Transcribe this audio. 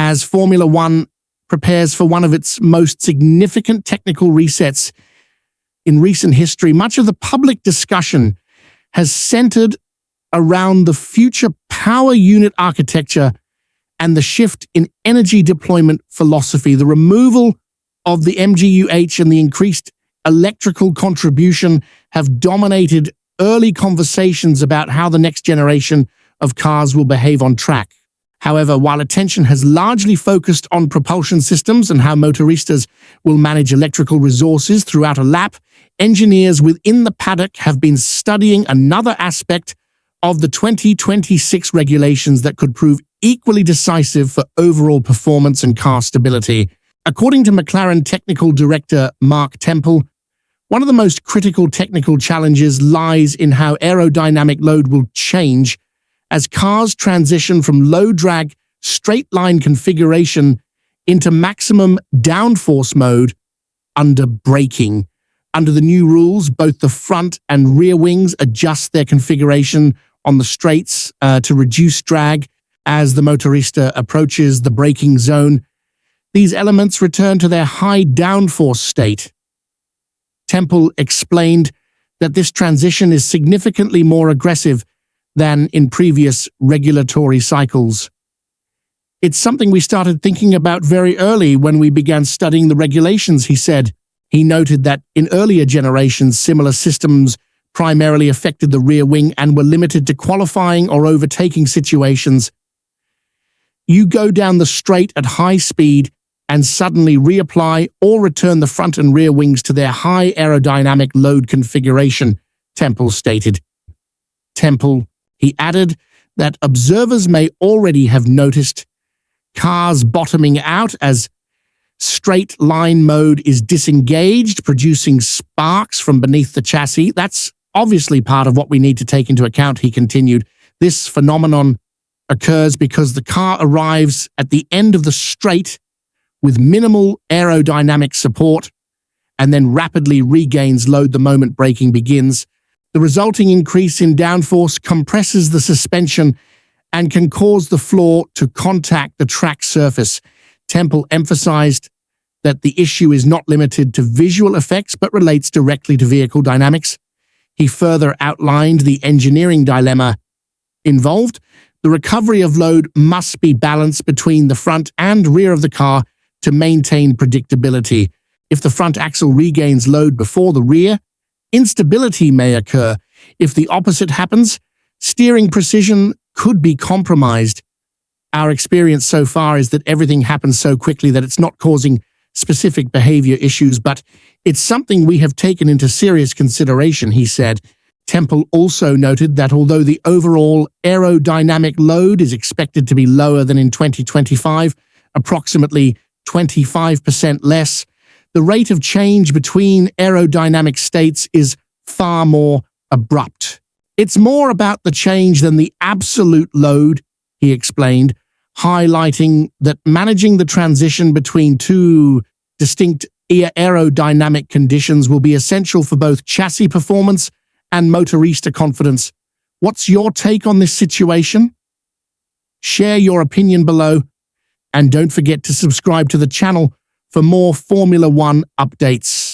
as Formula One prepares for one of its most significant technical resets in recent history. Much of the public discussion has centered around the future power unit architecture and the shift in energy deployment philosophy. The removal of the MGUH and the increased electrical contribution have dominated early conversations about how the next generation of cars will behave on track. However, while attention has largely focused on propulsion systems and how motoristas will manage electrical resources throughout a lap, engineers within the paddock have been studying another aspect of the 2026 regulations that could prove equally decisive for overall performance and car stability. According to McLaren technical director Mark Temple, one of the most critical technical challenges lies in how aerodynamic load will change as cars transition from low-drag, straight-line configuration into maximum downforce mode under braking. Under the new rules, both the front and rear wings adjust their configuration on the straights to reduce drag as the motorista approaches the braking zone. These elements return to their high downforce state. Temple explained that this transition is significantly more aggressive than in previous regulatory cycles. It's something we started thinking about very early when we began studying the regulations, he said. He noted that in earlier generations, similar systems primarily affected the rear wing and were limited to qualifying or overtaking situations. You go down the straight at high speed and suddenly reapply or return the front and rear wings to their high aerodynamic load configuration, Temple stated. He added that observers may already have noticed cars bottoming out as straight line mode is disengaged, producing sparks from beneath the chassis. That's obviously part of what we need to take into account, he continued. This phenomenon occurs because the car arrives at the end of the straight with minimal aerodynamic support and then rapidly regains load the moment braking begins. The resulting increase in downforce compresses the suspension and can cause the floor to contact the track surface. Temple emphasized that the issue is not limited to visual effects but relates directly to vehicle dynamics. He further outlined the engineering dilemma involved. The recovery of load must be balanced between the front and rear of the car to maintain predictability. If the front axle regains load before the rear, instability may occur. If the opposite happens, steering precision could be compromised. Our experience so far is that everything happens so quickly that it's not causing specific behavior issues, but it's something we have taken into serious consideration, he said. Temple also noted that although the overall aerodynamic load is expected to be lower than in 2025, approximately 25% less, the rate of change between aerodynamic states is far more abrupt. It's more about the change than the absolute load, he explained, highlighting that managing the transition between two distinct aerodynamic conditions will be essential for both chassis performance and motorista confidence. What's your take on this situation? Share your opinion below, and don't forget to subscribe to the channel for more Formula One updates.